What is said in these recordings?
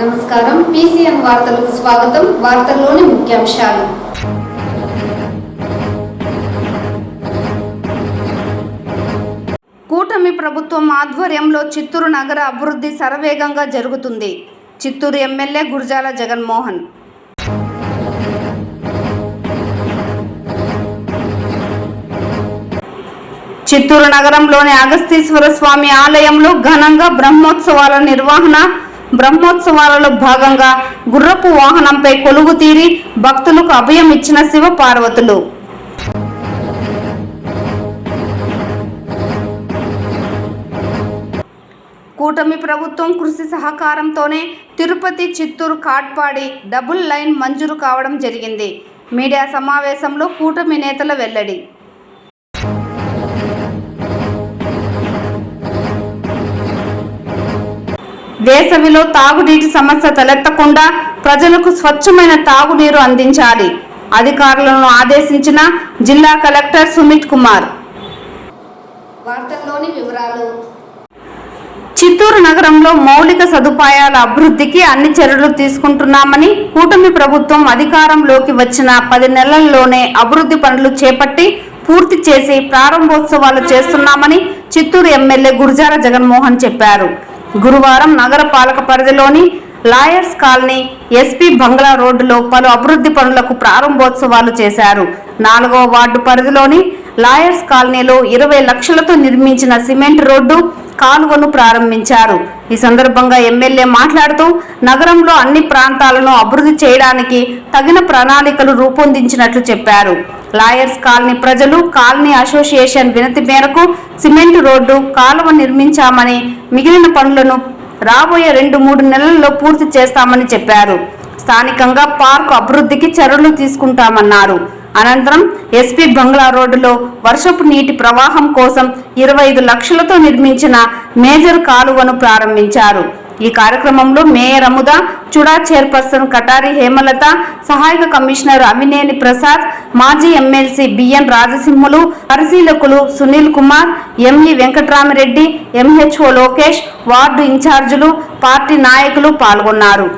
నమస్కారం పీసీఎన్ వార్తలకు స్వాగతం. వార్తల్లోని ముఖ్యాంశాలు. కూటమి ప్రభుత్వం ఆధ్వర్యంలో చిత్తూరు నగర అభివృద్ధి శరవేగంగా జరుగుతుంది. చిత్తూరు ఎమ్మెల్యే గురజాల జగన్మోహన్. చిత్తూరు నగరంలోని అగస్తీశ్వర స్వామి ఆలయంలో ఘనంగా బ్రహ్మోత్సవాల నిర్వహణ. బ్రహ్మోత్సవాలలో భాగంగా గుర్రపు వాహనంపై కొలువు తీరి భక్తులకు అభయం ఇచ్చిన శివ పార్వతులు. కూటమి ప్రభుత్వం కృషి సహకారంతోనే తిరుపతి చిత్తూరు కాట్పాడి డబుల్ లైన్ మంజూరు కావడం జరిగింది. మీడియా సమావేశంలో కూటమి నేతల వెల్లడి. వేసవిలో తాగునీటి సమస్య తలెత్తకుండా ప్రజలకు స్వచ్ఛమైన తాగునీరు అందించాలి. అధికారులను ఆదేశించిన జిల్లా కలెక్టర్ సుమిత్ కుమార్. వార్తల్లోని వివరాలు. చిత్తూరు నగరంలో మౌలిక సదుపాయాల అభివృద్ధికి అన్ని చర్యలు తీసుకుంటున్నామని, కూటమి ప్రభుత్వం అధికారంలోకి వచ్చిన 10 నెలల్లోనే అభివృద్ధి పనులు చేపట్టి పూర్తి చేసి ప్రారంభోత్సవాలు చేస్తున్నామని చిత్తూరు ఎమ్మెల్యే గురజాల జగన్మోహన్ చెప్పారు. గురువారం నగర పాలక పరిధిలోని లాయర్స్ కాలనీ, ఎస్పీ బంగ్లా రోడ్డులో పలు అభివృద్ధి పనులకు ప్రారంభోత్సవాలు చేశారు. 4వ వార్డు పరిధిలోని లాయర్స్ కాలనీలో 20 లక్షలతో నిర్మించిన సిమెంట్ రోడ్డు, కాలువను ప్రారంభించారు. ఈ సందర్భంగా ఎమ్మెల్యే మాట్లాడుతూ నగరంలో అన్ని ప్రాంతాలను అభివృద్ధి చేయడానికి తగిన ప్రణాళికలు రూపొందించినట్లు చెప్పారు. లాయర్స్ కాలనీ ప్రజలు, కాలనీ అసోసియేషన్ వినతి మేరకు సిమెంట్ రోడ్డు, కాలువ నిర్మించామని, మిగిలిన పనులను రాబోయే 2-3 నెలల్లో పూర్తి చేస్తామని చెప్పారు. స్థానికంగా పార్కు అభివృద్ధికి చర్యలు తీసుకుంటామన్నారు. అనంతరం ఎస్పీ బంగ్లా రోడ్డులో వర్షపు నీటి ప్రవాహం కోసం 25 లక్షలతో నిర్మించిన మేజర్ కాలువను ప్రారంభించారు. ఈ కార్యక్రమంలో మేయర్ అముద, చుడా చైర్పర్సన్ కటారి హేమలత, సహాయక కమిషనర్ అవినేని ప్రసాద్, మాజీ ఎమ్మెల్సీ బిఎన్ రాజసింహులు, పరిశీలకులు Sunil Kumar, M E Venkatramireddy, MHO Lokesh, ward ఇన్ఛార్జీలు, పార్టీ నాయకులు పాల్గొన్నారు.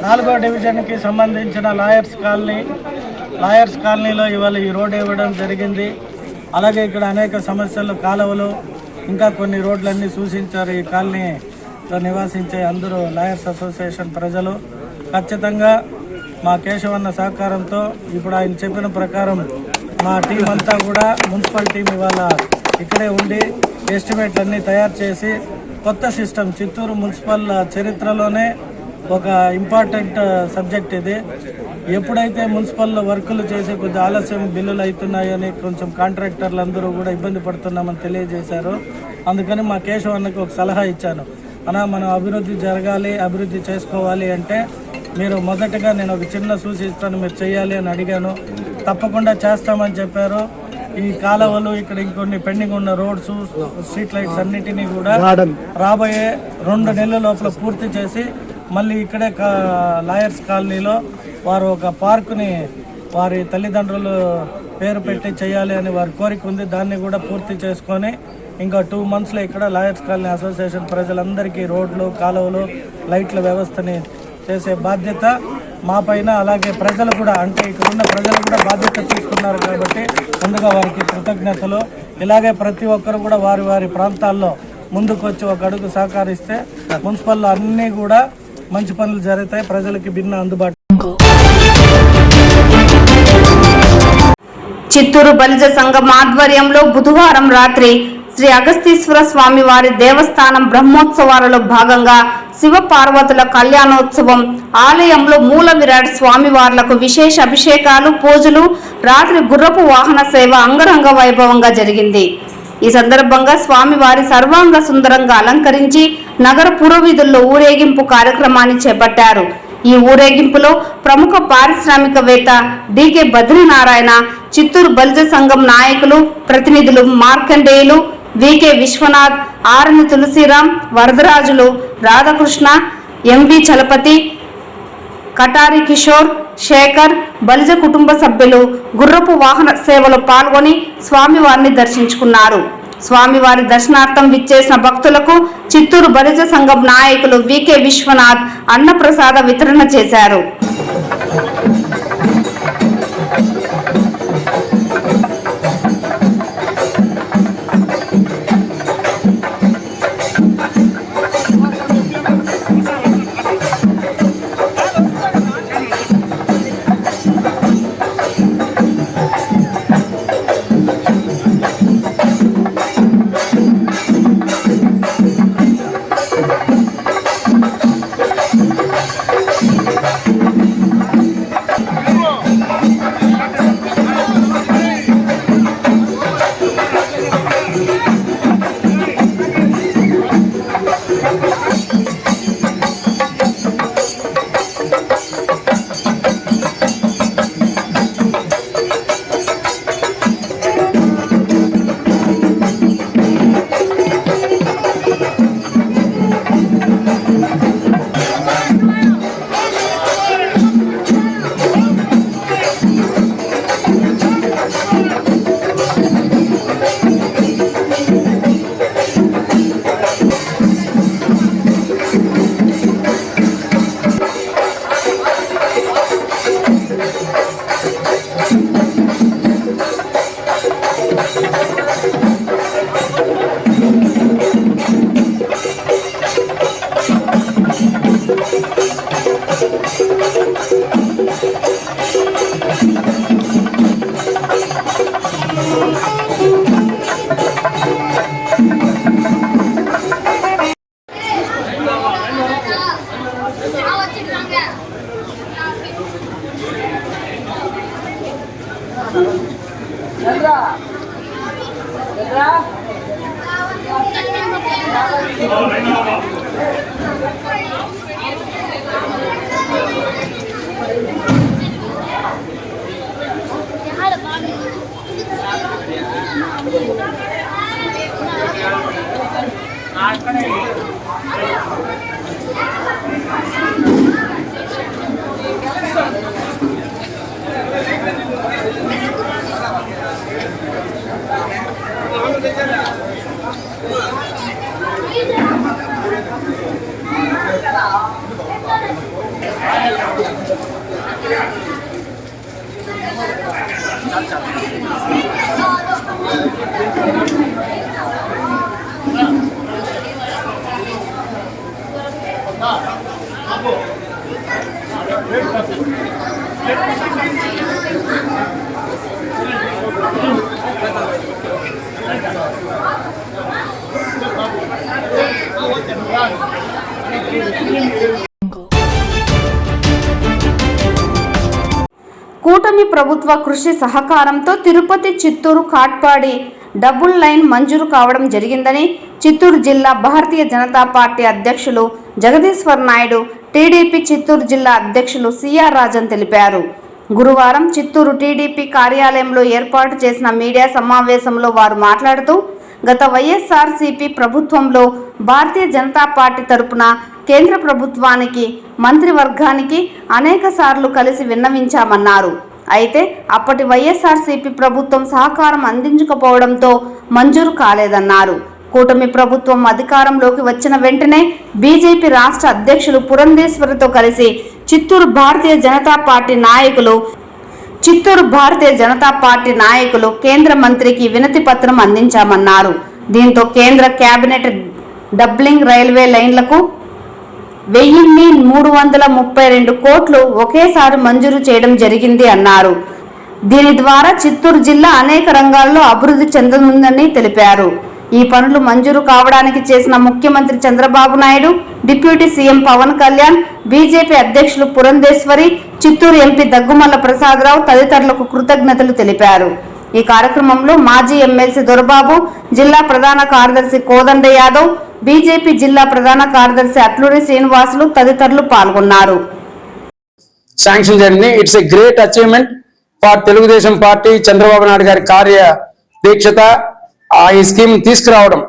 నాలుగో డివిజన్కి సంబంధించిన లాయర్స్ కాలనీలో ఇవాళ ఈ రోడ్ ఇవ్వడం జరిగింది. అలాగే ఇక్కడ అనేక సమస్యలు, కాలువలు, ఇంకా కొన్ని రోడ్లన్నీ సూచించారు. ఈ కాలనీలో నివాసించే అందరూ లాయర్స్ అసోసియేషన్ ప్రజలు ఖచ్చితంగా మా కేశవన్న సహకారంతో ఇప్పుడు ఆయన చెప్పిన ప్రకారం మా టీం అంతా కూడా, మున్సిపల్ టీం ఇవాళ ఇక్కడే ఉండి ఎస్టిమేట్లన్నీ తయారు చేసి కొత్త సిస్టమ్, చిత్తూరు మున్సిపల్ చరిత్రలోనే ఒక ఇంపార్టెంట్ సబ్జెక్ట్ ఇది. ఎప్పుడైతే మున్సిపల్ వర్కులు చేసి కొంచెం ఆలస్యం బిల్లులు అవుతున్నాయని కొంచెం కాంట్రాక్టర్లు అందరూ కూడా ఇబ్బంది పడుతున్నామని తెలియజేశారు. అందుకని మా కేశవన్నకి ఒక సలహా ఇచ్చాను. మనం అభివృద్ధి జరగాలి, అభివృద్ధి చేసుకోవాలి అంటే మీరు మొదటగా నేను ఒక చిన్న సూచిస్తాను, మీరు చేయాలి అని అడిగాను. తప్పకుండా చేస్తామని చెప్పారు. ఈ కాలువలు, ఇక్కడ ఇంకొన్ని పెండింగ్ ఉన్న రోడ్స్, స్ట్రీట్ లైట్స్ అన్నిటినీ కూడా రాబోయే 2 నెలల లోపల పూర్తి చేసి మళ్ళీ ఇక్కడే లాయర్స్ కాలనీలో వారు ఒక పార్కుని వారి తల్లిదండ్రులు పేరు పెట్టి చేయాలి అని వారి కోరిక ఉంది. దాన్ని కూడా పూర్తి చేసుకొని ఇంకా 2 monthsలో ఇక్కడ లాయర్స్ కాలనీ అసోసియేషన్ ప్రజలందరికీ రోడ్లు, కాలువలు, లైట్ల వ్యవస్థని చేసే బాధ్యత మా పైన. అలాగే ప్రజలు కూడా, అంటే ఇక్కడ ఉన్న ప్రజలు కూడా బాధ్యత తీసుకున్నారు కాబట్టి ముందుగా వారికి కృతజ్ఞతలు. ఇలాగే ప్రతి ఒక్కరు కూడా వారి వారి ప్రాంతాల్లో ముందుకు వచ్చి ఒక అడుగు సహకరిస్తే మున్సిపల్లో అన్నీ కూడా మంచి పనులు జరుగుతాయి, ప్రజలకి భిన్న అందుబాటు. చిత్తూరు బలిజ సంఘం ఆధ్వర్యంలో బుధవారం రాత్రి శ్రీ అగస్తీశ్వర స్వామి వారి దేవస్థానం బ్రహ్మోత్సవాలలో భాగంగా శివ పార్వతుల కళ్యాణోత్సవం, ఆలయంలో మూల విరాట్ స్వామివార్లకు విశేష అభిషేకాలు, పూజలు, రాత్రి గుర్రపు వాహన సేవ అంగరంగ వైభవంగా జరిగింది. ఈ సందర్భంగా స్వామివారి సర్వాంగ సుందరంగా అలంకరించి నగర పురవీధుల్లో ఊరేగింపు కార్యక్రమాన్ని చేపట్టారు. ఈ ఊరేగింపులో ప్రముఖ పారిశ్రామికవేత్త డికే బద్రీనారాయణ, చిత్తూరు బలిజ సంఘం నాయకులు, ప్రతినిధులు మార్కండేయులు, వికే విశ్వనాథ్, ఆరని తులసిరాం, వరదరాజులు, రాధాకృష్ణ, ఎంవి చలపతి, కటారి కిషోర్, శేఖర్, బలిజ కుటుంబ సభ్యులు గుర్రపు వాహన సేవలో పాల్గొని స్వామివారిని దర్శించుకున్నారు. స్వామివారి దర్శనార్థం విచ్చేసిన భక్తులకు చిత్తూరు బలిజ సంఘం నాయకులు వికే విశ్వనాథ్ అన్నప్రసాద వితరణ చేశారు. కూటమి ప్రభుత్వ కృషి సహకారంతో తిరుపతి చిత్తూరు కాట్పాడి డబుల్ లైన్ మంజూరు కావడం జరిగిందని చిత్తూరు జిల్లా భారతీయ జనతా పార్టీ అధ్యక్షులు జగదీశ్వర్ నాయుడు, టీడీపీ చిత్తూరు జిల్లా అధ్యక్షులు సిఆర్ రాజన్ తెలిపారు. గురువారం చిత్తూరు టీడీపీ కార్యాలయంలో ఏర్పాటు చేసిన మీడియా సమావేశంలో వారు మాట్లాడుతూ గత వైఎస్ఆర్సీపీ ప్రభుత్వంలో భారతీయ జనతా పార్టీ తరపున కేంద్ర ప్రభుత్వానికి, మంత్రివర్గానికి అనేక సార్లు కలిసి విన్నవించామన్నారు. అయితే అప్పటి వైఎస్ఆర్సీపీ ప్రభుత్వం సహకారం అందించకపోవడంతో మంజూరు కాలేదన్నారు. కూటమి ప్రభుత్వం అధికారంలోకి వచ్చిన వెంటనే బీజేపీ రాష్ట్ర అధ్యక్షులు పురంధేశ్వరితో కలిసి చిత్తూరు భారతీయ జనతా పార్టీ నాయకులు కేంద్ర మంత్రికి వినతి పత్రం అందించామన్నారు. దీంతో కేంద్ర కేబినెట్ డబ్లింగ్ రైల్వే లైన్లకు 1332 కోట్లు ఒకేసారి మంజూరు చేయడం జరిగింది అన్నారు. దీని ద్వారా చిత్తూరు జిల్లా అనేక రంగాల్లో అభివృద్ధి చెందనుందని తెలిపారు. ఈ పనులు మంజూరు కావడానికి చేసిన ముఖ్యమంత్రి Chandrababu Naidu, deputy CM Pawan Kalyan, BJP అధ్యక్షులు పురంధేశ్వరి, చిత్తూరు ఎంపీ దగ్గుమల్ల ప్రసాదరావు తదితరులకు కృతజ్ఞతలు తెలిపారు. ఈ కార్యక్రమంలో మాజీ ఎమ్మెల్సీ దొరబాబు, జిల్లా ప్రధాన కార్యదర్శి కోదండ యాదవ్, బీజేపీ జిల్లా ప్రధాన కార్యదర్శి అట్లూరి శ్రీనివాసులు తదితరులు పాల్గొన్నారు. శాంక్షన్ జరిగింది. It's a great achievement for Telugu Desam party. Chandrababu Naidu గారి కార్య దీక్షత ఈ స్కీమ్ తీసుకురావడం,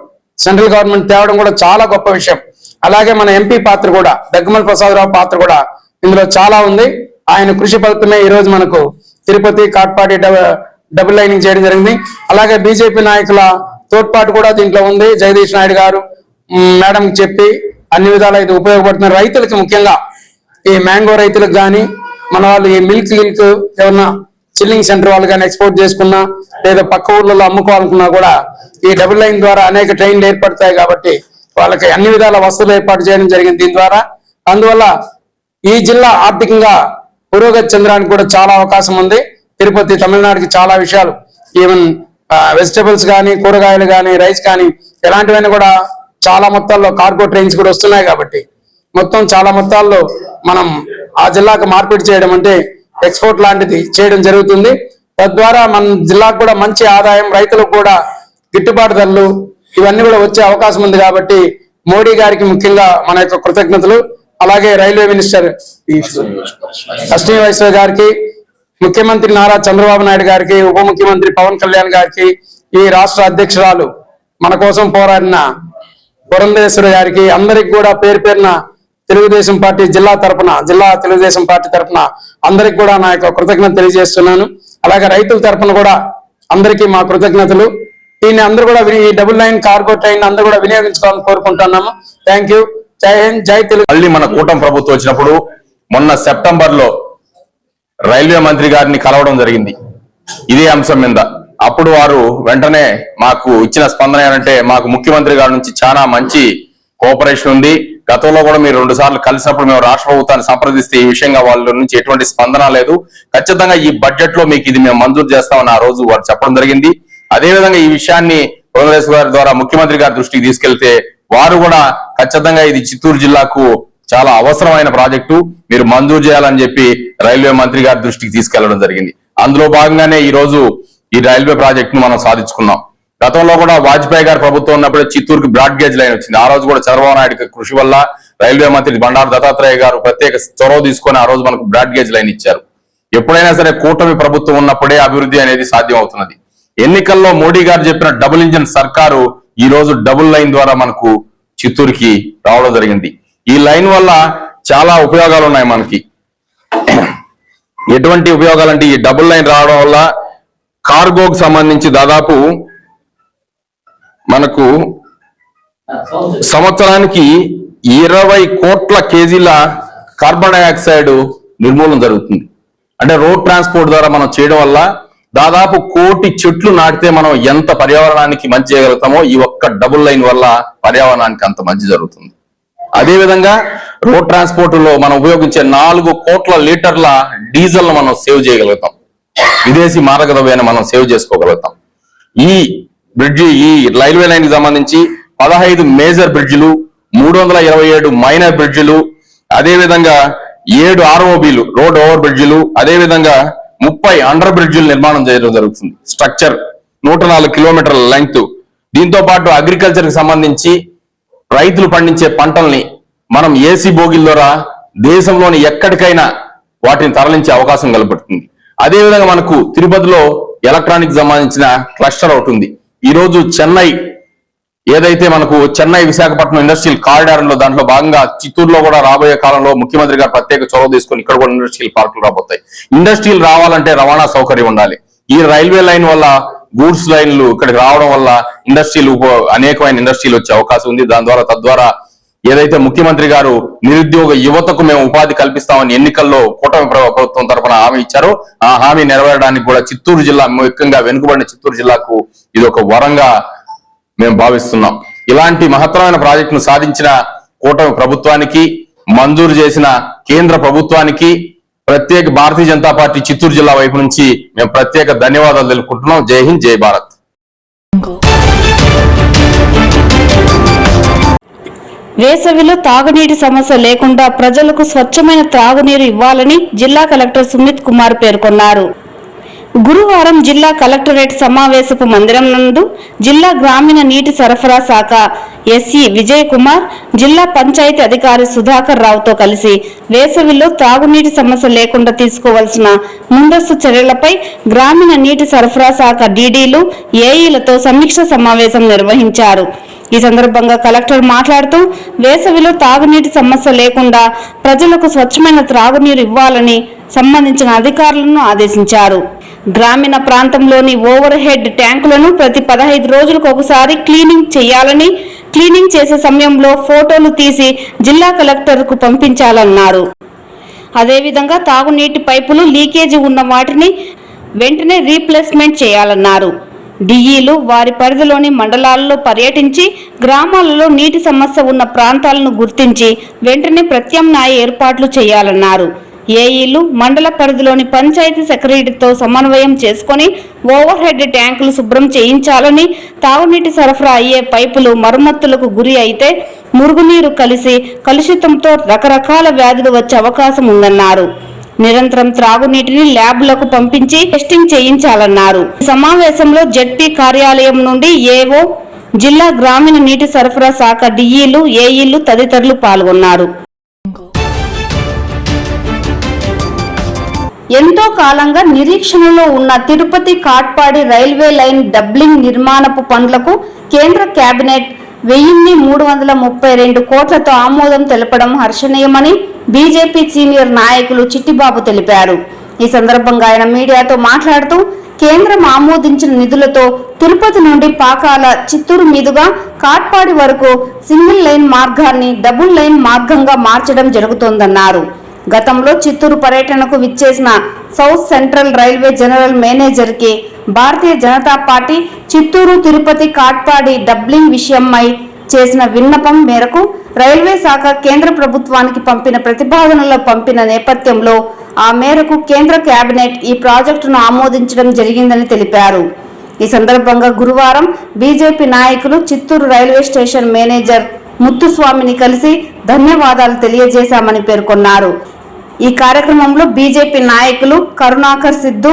సెంట్రల్ గవర్నమెంట్ తేవడం కూడా చాలా గొప్ప విషయం. అలాగే మన ఎంపీ పాత్ర కూడా, దగ్గుమల్ ప్రసాదరావు పాత్ర కూడా ఇందులో చాలా ఉంది. ఆయన కృషి ఫలితమే ఈ రోజు మనకు తిరుపతి కాట్పాడి డబుల్ లైనింగ్ చేయడం జరిగింది. అలాగే బీజేపీ నాయకుల తోడ్పాటు కూడా దీంట్లో ఉంది. జగదీష్ నాయుడు గారు మేడం చెప్పి అన్ని విధాలా ఇది ఉపయోగపడుతున్నారు. రైతులకి ముఖ్యంగా ఈ మ్యాంగో రైతులకు కానీ, మన వాళ్ళు ఈ మిల్క్ ఏమన్నా చిల్లింగ్ సెంటర్ వాళ్ళు కానీ ఎక్స్పోర్ట్ చేసుకున్నా, లేదా పక్క ఊర్లలో అమ్ముకోవాలనుకున్నా కూడా ఈ డబుల్ లైన్ ద్వారా అనేక ట్రైన్లు ఏర్పడతాయి. కాబట్టి వాళ్ళకి అన్ని విధాల వస్తువులు ఏర్పాటు చేయడం జరిగింది దీని ద్వారా. అందువల్ల ఈ జిల్లా ఆర్థికంగా పురోగతి చెందడానికి కూడా చాలా అవకాశం ఉంది. తిరుపతి, తమిళనాడుకి చాలా విషయాలు, ఈవెన్ వెజిటబుల్స్ కానీ, కూరగాయలు కానీ, రైస్ కానీ ఇలాంటివన్నీ కూడా చాలా మొత్తాల్లో కార్గో ట్రైన్స్ కూడా వస్తున్నాయి. కాబట్టి మొత్తం చాలా మొత్తాల్లో మనం ఆ జిల్లాకు మార్పిడి చేయడం అంటే ఎక్స్పోర్ట్ లాంటిది చేయడం జరుగుతుంది. తద్వారా మన జిల్లాకు కూడా మంచి ఆదాయం, రైతులకు కూడా గిట్టుబాటు ధరలు ఇవన్నీ కూడా వచ్చే అవకాశం ఉంది. కాబట్టి మోడీ గారికి ముఖ్యంగా మన యొక్క కృతజ్ఞతలు. అలాగే రైల్వే మినిస్టర్ అశ్విని వైష్ణవ్ గారికి, ముఖ్యమంత్రి నారా చంద్రబాబు నాయుడు గారికి, ఉప ముఖ్యమంత్రి పవన్ కళ్యాణ్ గారికి, ఈ రాష్ట్ర అధ్యక్షురాలు మన కోసం పోరాడిన పురంధేశ్వరి గారికి, అందరికి కూడా పేరు పేరున తెలుగుదేశం పార్టీ జిల్లా తెలుగుదేశం పార్టీ తరఫున అందరికి కూడా నా యొక్క కృతజ్ఞత తెలియజేస్తున్నాను. అలాగే రైతుల తరఫున కూడా అందరికీ మా కృతజ్ఞతలు. దీన్ని అందరూ కూడా ఈ డబుల్ లైన్ కార్గో ట్రైన్ అందరూ కూడా వినియోగించుకోవాలని కోరుకుంటున్నాము. Thank you. జై హింద్, జై తెలుగు. మళ్ళీ మన కూటమి ప్రభుత్వం వచ్చినప్పుడు మొన్న సెప్టెంబర్ లో రైల్వే మంత్రి గారిని కలవడం జరిగింది ఇదే అంశం మీద. అప్పుడు వారు వెంటనే మాకు ఇచ్చిన స్పందన ఏంటంటే, మాకు ముఖ్యమంత్రి గారి నుంచి చాలా మంచి కోఆపరేషన్ ఉంది. గతంలో కూడా మీరు 2 సార్లు కలిసినప్పుడు మేము రాష్ట్ర ప్రభుత్వాన్ని సంప్రదిస్తే ఈ విషయంగా వాళ్ళ నుంచి ఎటువంటి స్పందన లేదు. ఖచ్చితంగా ఈ బడ్జెట్ లో మీకు ఇది మేము మంజూరు చేస్తామని ఆ రోజు వారు చెప్పడం జరిగింది. అదేవిధంగా ఈ విషయాన్ని పురంధేశ్వరి గారి ద్వారా ముఖ్యమంత్రి గారి దృష్టికి తీసుకెళ్తే వారు కూడా ఖచ్చితంగా ఇది చిత్తూరు జిల్లాకు చాలా అవసరమైన ప్రాజెక్టు, మీరు మంజూరు చేయాలని చెప్పి రైల్వే మంత్రి గారి దృష్టికి తీసుకెళ్లడం జరిగింది. అందులో భాగంగానే ఈ రోజు ఈ రైల్వే ప్రాజెక్ట్ ను మనం సాధించుకున్నాం. గతంలో కూడా వాజ్పేయి గారి ప్రభుత్వం ఉన్నప్పుడే చిత్తూరుకి బ్రాడ్ గేజ్ లైన్ వచ్చింది. ఆ రోజు కూడా చంద్రబాబు నాయుడు కృషి వల్ల రైల్వే మంత్రి బండారు దత్తాత్రేయ గారు ప్రత్యేక చొరవ తీసుకొని ఆ రోజు మనకు బ్రాడ్ గేజ్ లైన్ ఇచ్చారు. ఎప్పుడైనా సరే కూటమి ప్రభుత్వం ఉన్నప్పుడే అభివృద్ధి అనేది సాధ్యం అవుతున్నది. ఎన్నికల్లో మోడీ గారు చెప్పిన డబుల్ ఇంజిన్ సర్కారు ఈ రోజు డబుల్ లైన్ ద్వారా మనకు చిత్తూరుకి రావడం జరిగింది. ఈ లైన్ వల్ల చాలా ఉపయోగాలు ఉన్నాయి మనకి. ఎటువంటి ఉపయోగాలంటే, ఈ డబుల్ లైన్ రావడం వల్ల కార్గోకు సంబంధించి దాదాపు మనకు సంవత్సరానికి 20 కోట్ల కేజీల కార్బన్ డైఆక్సైడ్ నిర్మూలన జరుగుతుంది. అంటే రోడ్ ట్రాన్స్పోర్ట్ ద్వారా మనం చేయడం వల్ల దాదాపు 1 కోటి చెట్లు నాటితే మనం ఎంత పర్యావరణానికి మంచి చేయగలుగుతామో ఈ ఒక్క డబుల్ లైన్ వల్ల పర్యావరణానికి అంత మంచి జరుగుతుంది. అదేవిధంగా రోడ్ ట్రాన్స్పోర్ట్ లో మనం ఉపయోగించే 4 కోట్ల లీటర్ల డీజిల్ మనం సేవ్ చేయగలుగుతాం. విదేశీ మారక ద్రవ్యాన్ని మనం సేవ్ చేసుకోగలుగుతాం. ఈ బ్రిడ్జి, ఈ రైల్వే లైన్ కి సంబంధించి 15 మేజర్ బ్రిడ్జిలు, 327 మైనర్ బ్రిడ్జిలు, అదేవిధంగా 7 ROBలు రోడ్ ఓవర్ బ్రిడ్జిలు, అదేవిధంగా 30 అండర్ బ్రిడ్జిలు నిర్మాణం చేయడం జరుగుతుంది. స్ట్రక్చర్ 104 కిలోమీటర్ల లెంగ్త్. దీంతో పాటు అగ్రికల్చర్ కి సంబంధించి రైతులు పండించే పంటల్ని మనం ఏసీ బోగిల ద్వారా దేశంలోని ఎక్కడికైనా వాటిని తరలించే అవకాశం కనబడుతుంది. అదేవిధంగా మనకు తిరుపతిలో ఎలక్ట్రానిక్ సంబంధించిన క్లస్టర్ ఒకటి ఉంది. ఈ రోజు చెన్నై ఏదైతే మనకు చెన్నై విశాఖపట్నం ఇండస్ట్రియల్ కారిడార్ లో దాంట్లో భాగంగా చిత్తూరులో కూడా రాబోయే కాలంలో ముఖ్యమంత్రి గారు ప్రత్యేక చొరవ తీసుకొని ఇక్కడ కూడా ఇండస్ట్రియల్ పార్కులు రాబోతాయి. ఇండస్ట్రియల్ రావాలంటే రవాణా సౌకర్యం ఉండాలి. ఈ రైల్వే లైన్ వల్ల, గూడ్స్ లైన్లు ఇక్కడికి రావడం వల్ల ఇండస్ట్రీలు, అనేకమైన ఇండస్ట్రీలు వచ్చే అవకాశం ఉంది. తద్వారా ఏదైతే ముఖ్యమంత్రి గారు నిరుద్యోగ యువతకు మేము ఉపాధి కల్పిస్తామని ఎన్నికల్లో కూటమి ప్రభుత్వం తరఫున హామీ ఇచ్చారో ఆ హామీ నెరవేరడానికి కూడా చిత్తూరు జిల్లా, ముఖ్యంగా వెనుకబడిన చిత్తూరు జిల్లాకు ఇది ఒక వరంగా మేము భావిస్తున్నాం. ఇలాంటి మహత్తరమైన ప్రాజెక్టును సాధించిన కూటమి ప్రభుత్వానికి, మంజూరు చేసిన కేంద్ర ప్రభుత్వానికి ప్రత్యేక భారతీయ జనతా పార్టీ చిత్తూరు జిల్లా వైపు నుంచి మేము ప్రత్యేక ధన్యవాదాలు తెలుపుకుంటున్నాం. జై హింద్, జై భారత్. వేసవిలో తాగునీటి సమస్య లేకుండా ప్రజలకు స్వచ్ఛమైన త్రాగునీరు ఇవ్వాలని జిల్లా కలెక్టర్ సుమిత్ కుమార్ పేర్కొన్నారు. గురువారం జిల్లా కలెక్టరేట్ సమావేశపు మందిరం నందు జిల్లా గ్రామీణ నీటి సరఫరా శాఖ ఎస్ఈ విజయ్ కుమార్, జిల్లా పంచాయతీ అధికారి సుధాకర్ రావుతో కలిసి వేసవిలో తాగునీటి సమస్య లేకుండా తీసుకోవాల్సిన ముందస్తు చర్యలపై గ్రామీణ నీటి సరఫరా శాఖ డీడీలు, ఏఈలతో సమీక్ష సమావేశం నిర్వహించారు. ఈ సందర్భంగా కలెక్టర్ మాట్లాడుతూ వేసవిలో తాగునీటి సమస్య లేకుండా ప్రజలకు స్వచ్ఛమైన త్రాగునీరు ఇవ్వాలని సంబంధించిన అధికారులను ఆదేశించారు. గ్రామీణ ప్రాంతంలోని ఓవర్ హెడ్ ట్యాంకులను ప్రతి 15 రోజులకు ఒకసారి క్లీనింగ్ చేయాలని, క్లీనింగ్ చేసే సమయంలో ఫోటోలు తీసి జిల్లా కలెక్టర్కు పంపించాలన్నారు. అదేవిధంగా తాగునీటి పైపులు లీకేజీ ఉన్న వాటిని వెంటనే రీప్లేస్మెంట్ చేయాలన్నారు. డిఈలు వారి పరిధిలోని మండలాల్లో పర్యటించి గ్రామాలలో నీటి సమస్య ఉన్న ప్రాంతాలను గుర్తించి వెంటనే ప్రత్యామ్నాయ ఏర్పాట్లు చేయాలన్నారు. ఏఈలు మండల పరిధిలోని పంచాయతీ సెక్రటరీతో సమన్వయం చేసుకుని ఓవర్ హెడ్ ట్యాంకులు శుభ్రం చేయించాలని, తాగునీటి సరఫరా అయ్యే పైపులు మరమ్మతులకు గురి అయితే మురుగునీరు కలిసి కలుషితంతో రకరకాల వ్యాధులు వచ్చే అవకాశం ఉందన్నారు. నిరంతరం త్రాగునీటిని ల్యాబ్లకు పంపించి టెస్టింగ్ చేయించాలన్నారు. సమావేశంలో జెడ్పీ కార్యాలయం నుండి ఏఓ, జిల్లా గ్రామీణ నీటి సరఫరా శాఖ డిఈలు, ఏఈలు తదితరులు పాల్గొన్నారు. ఎంతో కాలంగా నిరీక్షణలో ఉన్న Tirupati Katpadi railway line doubling నిర్మాణపు పనులకు కేంద్ర కేబినెట్ 1332 కోట్లతో ఆమోదం తెలపడం హర్షణీయమని బీజేపీ సీనియర్ నాయకులు చిట్టిబాబు తెలిపారు. ఈ సందర్భంగా ఆయన మీడియాతో మాట్లాడుతూ కేంద్రం ఆమోదించిన నిధులతో తిరుపతి నుండి పాకాల, చిత్తూరు మీదుగా కాట్పాడి వరకు సింగిల్ లైన్ మార్గాన్ని డబుల్ లైన్ మార్గంగా మార్చడం జరుగుతోందన్నారు. గతంలో చిత్తూరు పర్యటనకు విచ్చేసిన south central railway general manager కి భారతీయ జనతా పార్టీ చిత్తూరు, తిరుపతి, కాట్పాడి డబ్లింగ్ విషయమై చేసిన విన్నపం మేరకు రైల్వే శాఖ కేంద్ర ప్రభుత్వానికి పంపిన ప్రతిపాదనలు పంపిన నేపథ్యంలో ఆ మేరకు కేంద్ర కేబినెట్ ఈ ప్రాజెక్టును ఆమోదించడం జరిగిందని తెలిపారు. ఈ సందర్భంగా గురువారం బీజేపీ నాయకులు చిత్తూరు రైల్వే స్టేషన్ మేనేజర్ ముత్తుస్వామిని కలిసి ధన్యవాదాలు తెలియజేశామని పేర్కొన్నారు. ఈ కార్యక్రమంలో బీజేపీ నాయకులు కరుణాకర్ సిద్ధు,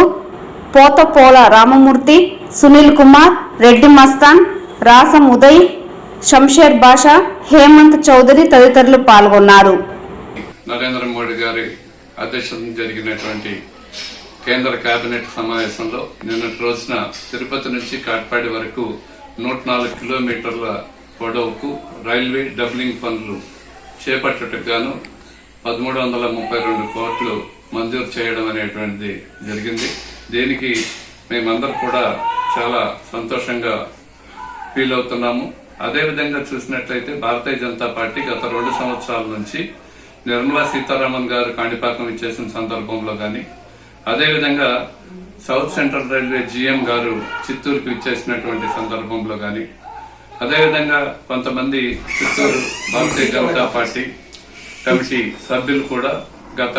పోతపోల రామమూర్తి, సునీల్ కుమార్, రెడ్డి మస్తాన్, రాసం ఉదయ్, షంషేర్ బాషా, హేమంత్ చౌదరి తదితరులు పాల్గొన్నారు. నరేంద్ర మోడీ గారి అధ్యక్షతన జరిగినటువంటి కేంద్ర కేబినెట్ సమావేశంలో నిన్నటి రోజున తిరుపతి నుంచి కాట్పాడి వరకు 104 కిలోమీటర్ల పొడవుకు రైల్వే డబ్లింగ్ పనులు చేపట్టడానికి గాను 1332 కోట్లు మంజూరు చేయడం అనేటువంటిది జరిగింది. దీనికి మేమందరం కూడా చాలా సంతోషంగా ఫీల్ అవుతున్నాము. అదేవిధంగా చూసినట్లయితే భారతీయ జనతా పార్టీ గత 2 సంవత్సరాల నుంచి నిర్మలా సీతారామన్ గారు కాణిపాకం ఇచ్చేసిన సందర్భంలో కానీ, అదేవిధంగా సౌత్ సెంట్రల్ రైల్వే జీఎం గారు చిత్తూరుకు ఇచ్చేసినటువంటి సందర్భంలో కానీ, అదేవిధంగా కొంతమంది చిత్తూరు భారతీయ జనతా పార్టీ కమిటీ సభ్యులు కూడా గత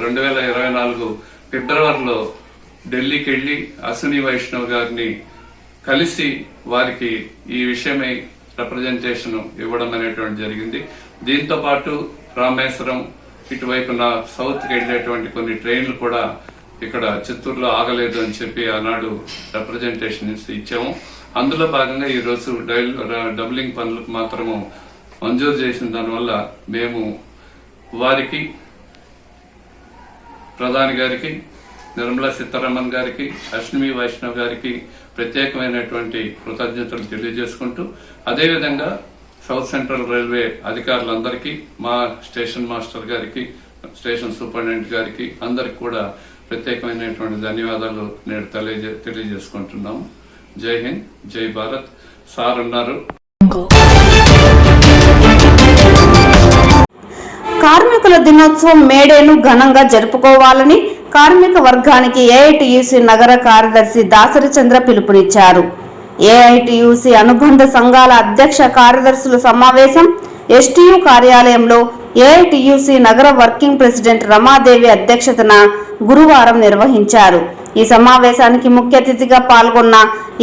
2024 ఫిబ్రవరిలో ఢిల్లీకి వెళ్లి అశ్విని వైష్ణవ్ గారిని కలిసి వారికి ఈ విషయమై రిప్రజెంటేషన్ ఇవ్వడం అనేటువంటి జరిగింది. దీంతో పాటు రామేశ్వరం ఇటువైపున సౌత్కి వెళ్లేటువంటి కొన్ని ట్రైన్లు కూడా ఇక్కడ చిత్తూరులో ఆగలేదు అని చెప్పి ఆనాడు రిప్రజెంటేషన్ ఇచ్చాము. అందులో భాగంగా ఈరోజు డబ్లింగ్ పనులకు మాత్రము మంజూరు చేసిన దానివల్ల మేము వారికి, ప్రధాని గారికి, నిర్మలా సీతారామన్ గారికి, అశ్విని వైష్ణవ్ గారికి ప్రత్యేకమైనటువంటి కృతజ్ఞతలు తెలియజేసుకుంటూ, అదేవిధంగా సౌత్ సెంట్రల్ రైల్వే అధికారులందరికీ, మా స్టేషన్ మాస్టర్ గారికి, స్టేషన్ సూపరింటెండెంట్ గారికి అందరికి కూడా ప్రత్యేకమైనటువంటి ధన్యవాదాలు నేను తెలియజేసుకుంటున్నాము. జై హింద్, జై భారత్. సార్ ఉన్నారు. కార్మికుల దినోత్సవం మేడేను ఘనంగా జరుపుకోవాలని కార్మిక వర్గానికి ఏఐటియుసి నగర కార్యదర్శి దాసరి చంద్ర పిలుపునిచ్చారు. ఏఐటియుసి అనుబంధ సంఘాల అధ్యక్ష కార్యదర్శుల సమావేశం ఎస్టీయు కార్యాలయంలో ఏఐటియుసి నగర వర్కింగ్ ప్రెసిడెంట్ రమాదేవి అధ్యక్షతన గురువారం నిర్వహించారు. ఈ సమావేశానికి ముఖ్య అతిథిగా పాల్గొన్న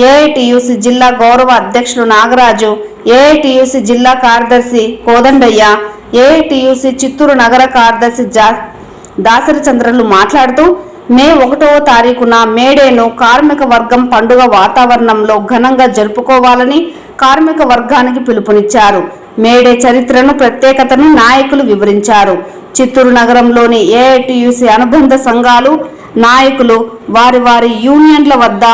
ఏఐటియుసి జిల్లా గౌరవ అధ్యక్షులు నాగరాజు, ఏఐటియుసి జిల్లా కార్యదర్శి కోదండయ్య, ఏఐటియుసి చిత్తూరు నగర కార్యదర్శి దాసరి చంద్రలు మాట్లాడుతూ మే 1వ తారీఖున మేడేను కార్మిక వర్గం పండుగ వాతావరణంలో ఘనంగా జరుపుకోవాలని కార్మిక వర్గానికి పిలుపునిచ్చారు. మేడే చరిత్రను, ప్రత్యేకతను నాయకులు వివరించారు. చిత్తూరు నగరంలోని ఏఐటియుసి అనుబంధ సంఘాలు నాయకులు వారి వారి యూనియన్ల వద్ద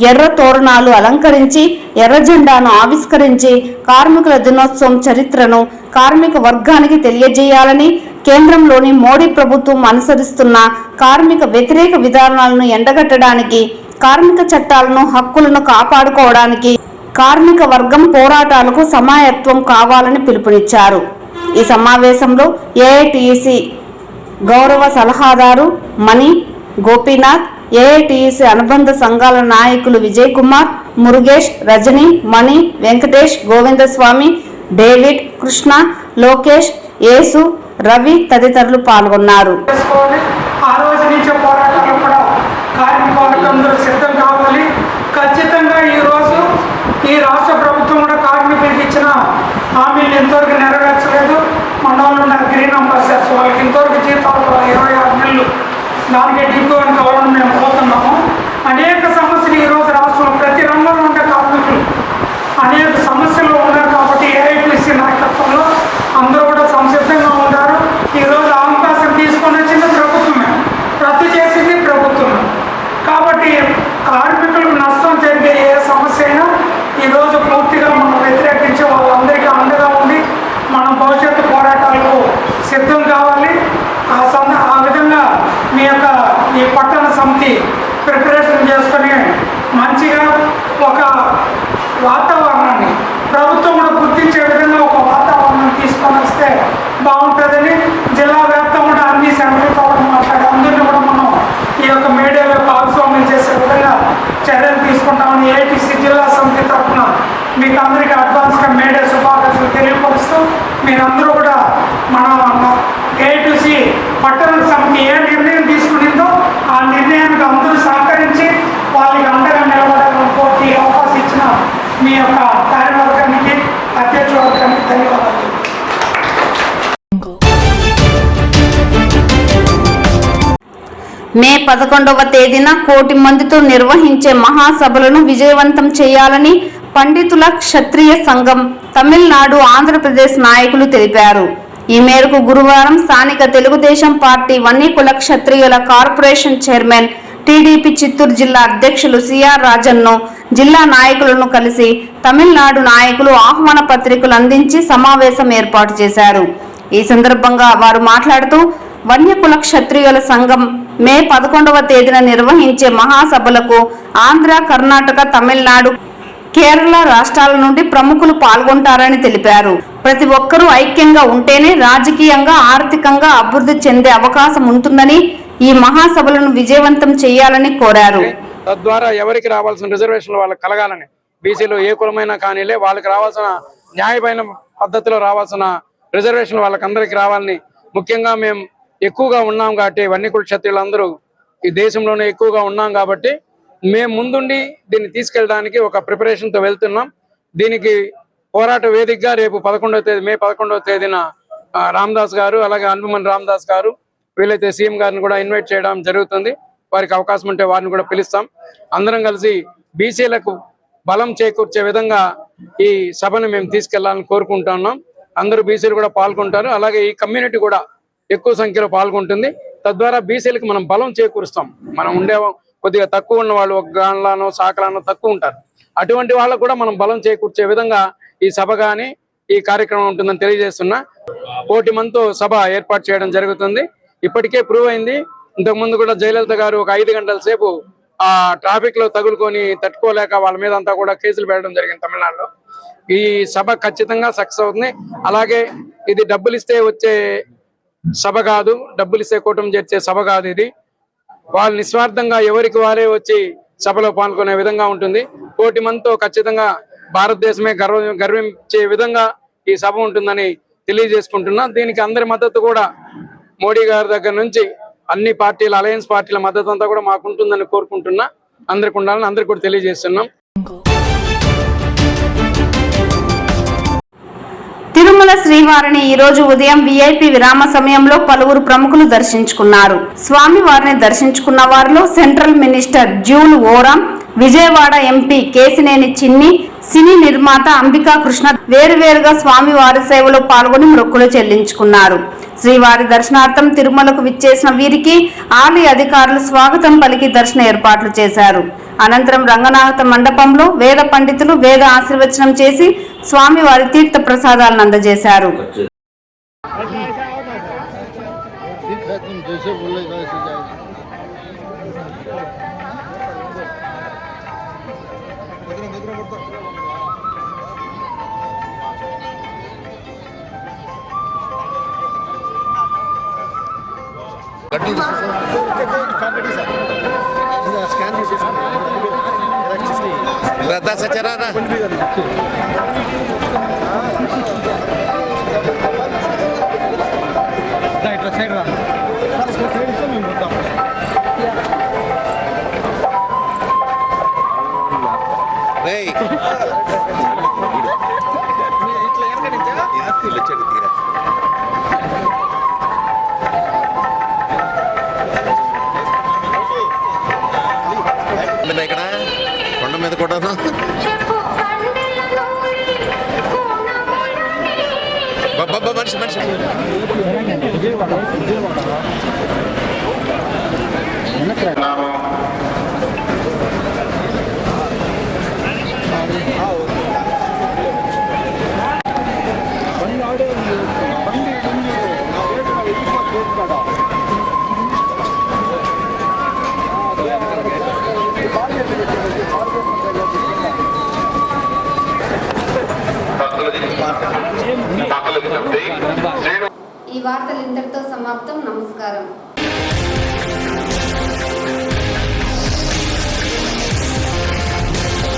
ఎర్ర తోరణాలు అలంకరించి ఎర్ర జెండాను ఆవిష్కరించి కార్మికుల దినోత్సవం చరిత్రను కార్మిక వర్గానికి తెలియజేయాలని, కేంద్రంలోని మోడీ ప్రభుత్వం అనుసరిస్తున్న కార్మిక వ్యతిరేక విధానాలను ఎండగట్టడానికి, కార్మిక చట్టాలను, హక్కులను కాపాడుకోవడానికి కార్మిక వర్గం పోరాటాలకు సమాయత్వం కావాలని పిలుపునిచ్చారు. ఈ సమావేశంలో ఏఐటియుసి గౌరవ సలహాదారు మణి గోపీనాథ్, ఏఐటియుసి అనుబంధ సంఘాల నాయకులు విజయ్ కుమార్, మురుగేష్, రజని, మణి, వెంకటేష్, గోవిందస్వామి, డేవిడ్, కృష్ణ, లోకేష్, యేసు, రవి తదితరులు పాల్గొన్నారు. ఆ రోజు నుంచే పోరాటాలు కూడా కార్మిక వర్గంలో సిద్ధం కావాలి. ఖచ్చితంగా ఈరోజు ఈ రాష్ట్ర ప్రభుత్వం కూడా కార్మికులకు ఇచ్చిన హామీలు ఇంతవరకు నెరవేర్చలేదు. మన వాళ్ళు ఉన్న గ్రీన్ అంబాసిడర్స్ వాళ్ళకి ఇంతవరకు జీతాలు 26 నెలలు దానికి డిపో అని కావాలని మేము పోతున్నాము. అనేక సమస్యలు ఈరోజు రాష్ట్రంలో ప్రతి రంగంలో ఉండే కార్మికులు అనేక సమస్యలు ఉన్నారు. కాబట్టి ఏఐటిసి నాయకత్వంలో అందరూ కూడా సంసిద్ధంగా ఉన్నారు. ఈరోజు అవకాశం తీసుకొని వచ్చింది ప్రభుత్వమే, రద్దు చేసింది ప్రభుత్వమే. కాబట్టి కార్మికులకు నష్టం జరిగే ఏ సమస్య అయినా ఈరోజు పూర్తిగా మనం వ్యతిరేకించి వాళ్ళందరికీ అండగా ఉండి మనం భవిష్యత్తు పోరాటాలకు సిద్ధం కావాలి. ఆ విధంగా మీ యొక్క ఈ పట్టణ సమితి ప్రిపరేషన్ చేసుకొని మంచిగా ఒక వాతావరణాన్ని ప్రభుత్వం కూడా గుర్తించే విధంగా ఒక వాతావరణం తీసుకొని వస్తే బాగుంటుందని జిల్లా వ్యాప్తంగా కూడా అన్ని సెంటర్లతో కూడా మాట్లాడి అందరినీ కూడా మనం ఈ యొక్క మీడియాలో భాగస్వామ్యం చేసే విధంగా చర్యలు తీసుకుంటామని ఏఐటిసి జిల్లా సమితి తరఫున మీకు అందరికీ అడ్వాన్స్గా మీడియా శుభాకాంక్షలు తెలియపరుస్తూ మీరందరూ కూడా మన ఏఐటిసి పట్టణ సమితి ఏ నిర్ణయం తీసుకునిందో ఆ నిర్ణయానికి అందరూ సహకరించి వాళ్ళకి అండగా నిలబడాలని కోరి అవకాశం ఇచ్చిన మీ యొక్క కార్యవర్గానికి, అధ్యక్ష వర్గానికి ధన్యవాదాలు. మే 11వ తేదీన 1 కోటి మందితో నిర్వహించే మహాసభలను విజయవంతం చేయాలని పండితుల క్షత్రియ సంఘం తమిళనాడు, ఆంధ్రప్రదేశ్ నాయకులు తెలిపారు. ఈ మేరకు గురువారం స్థానిక తెలుగుదేశం పార్టీ వన్యకుల క్షత్రియుల కార్పొరేషన్ చైర్మన్, టీడీపీ చిత్తూరు జిల్లా అధ్యక్షులు సిఆర్ రాజన్ను, జిల్లా నాయకులను కలిసి తమిళనాడు నాయకులు ఆహ్వాన పత్రికలు అందించి సమావేశం ఏర్పాటు చేశారు. ఈ సందర్భంగా వారు మాట్లాడుతూ వన్యకుల క్షత్రియుల సంఘం మే 11వ తేదీన నిర్వహించే మహాసభలకు ఆంధ్ర, కర్ణాటక, తమిళనాడు, కేరళ రాష్ట్రాల నుండి ప్రముఖులు పాల్గొంటారని తెలిపారు. ప్రతి ఒక్కరూ ఐక్యంగా ఉంటేనే రాజకీయంగా, ఆర్థికంగా అభివృద్ధి చెందే అవకాశం ఉంటుందని, ఈ మహాసభలను విజయవంతం చేయాలని కోరారు. తద్వారా ఎవరికి రావాల్సిన రిజర్వేషన్లు వాళ్ళకి కలగాలని, బీసీలో ఏ కులమైనా కానీలే వాళ్ళకి రావాల్సిన న్యాయమైన పద్ధతిలో రావాల్సిన రిజర్వేషన్ వాళ్ళకందరికి రావాలని, ముఖ్యంగా మేము ఎక్కువగా ఉన్నాం కాబట్టి వన్యకుల క్షత్రియులందరూ ఈ దేశంలోనే ఎక్కువగా ఉన్నాం కాబట్టి మేము ముందుండి దీన్ని తీసుకెళ్ళడానికి ఒక ప్రిపరేషన్తో వెళ్తున్నాం. దీనికి పోరాట వేదికగా రేపు మే 11వ తేదీన రామదాస్ గారు, అలాగే అన్బుమన్ రామదాస్ గారు, వీలైతే సీఎం గారిని కూడా ఇన్వైట్ చేయడం జరుగుతుంది. వారికి అవకాశం ఉంటే వారిని కూడా పిలుస్తాం. అందరం కలిసి బీసీలకు బలం చేకూర్చే విధంగా ఈ సభను మేము తీసుకెళ్లాలని కోరుకుంటున్నాం. అందరూ బీసీలు కూడా పాల్గొంటారు. అలాగే ఈ కమ్యూనిటీ కూడా ఎక్కువ సంఖ్యలో పాల్గొంటుంది. తద్వారా బీసీలకు మనం బలం చేకూరుస్తాం. మనం ఉండే కొద్దిగా తక్కువ ఉన్న వాళ్ళు ఒక గాన్లానో శాఖలానో తక్కువ ఉంటారు. అటువంటి వాళ్ళకు కూడా మనం బలం చేకూర్చే విధంగా ఈ సభ కానీ ఈ కార్యక్రమం ఉంటుందని తెలియజేస్తున్నా. 1 కోటి మందితో సభ ఏర్పాటు చేయడం జరుగుతుంది. ఇప్పటికే ప్రూవ్ అయింది. ఇంతకుముందు కూడా జయలలిత గారు ఒక 5 గంటల సేపు ఆ ట్రాఫిక్ లో తగులుకొని తట్టుకోలేక వాళ్ళ మీద అంతా కూడా కేసులు పెట్టడం జరిగింది తమిళనాడులో. ఈ సభ ఖచ్చితంగా సక్సెస్ అవుతుంది. అలాగే ఇది డబ్బులు ఇస్తే వచ్చే సభ కాదు, డబ్బులు ఇస్తే కూటమి చేర్చే సభ కాదు. ఇది వాళ్ళు నిస్వార్థంగా ఎవరికి వారే వచ్చి సభలో పాల్గొనే విధంగా ఉంటుంది. 1 కోటి మందితో ఖచ్చితంగా భారతదేశమే గర్వించే విధంగా ఈ సభ ఉంటుందని తెలియజేసుకుంటున్నా. దీనికి అందరి మద్దతు కూడా మోడీ గారి దగ్గర నుంచి అన్ని పార్టీల, అలయన్స్ పార్టీల మద్దతు అంతా కూడా మాకు ఉంటుందని కోరుకుంటున్నా. అందరికి ఉండాలని అందరికి కూడా తెలియజేస్తున్నాం. తిరుమల తిరుమల శ్రీవారిని ఈ రోజు ఉదయం విఐపి విరామ సమయంలో పలువురు ప్రముఖులు దర్శించుకున్నారు. స్వామి వారిని దర్శించుకున్న వారిలో central minister Jual Oram, Vijayawada MP Kesineni Chinni, cine నిర్మాత అంబికా కృష్ణ వేరువేరుగా స్వామి వారి సేవలో పాల్గొని మొక్కులు చెల్లించుకున్నారు. శ్రీవారి దర్శనార్థం తిరుమలకు విచ్చేసిన వీరికి ఆలయ అధికారులు స్వాగతం పలికి దర్శన ఏర్పాట్లు చేశారు. అనంతరం రంగనాథ మండపంలో వేద పండితులు వేద ఆశీర్వచనం చేసి స్వామివారి తీర్థ ప్రసాదాలను అందజేశారు. ఇక్కడ కొండ మీద కూడా మనిషి మనిషి ఈ వార్తలు ఇంతటితో సమాప్తం. నమస్కారం.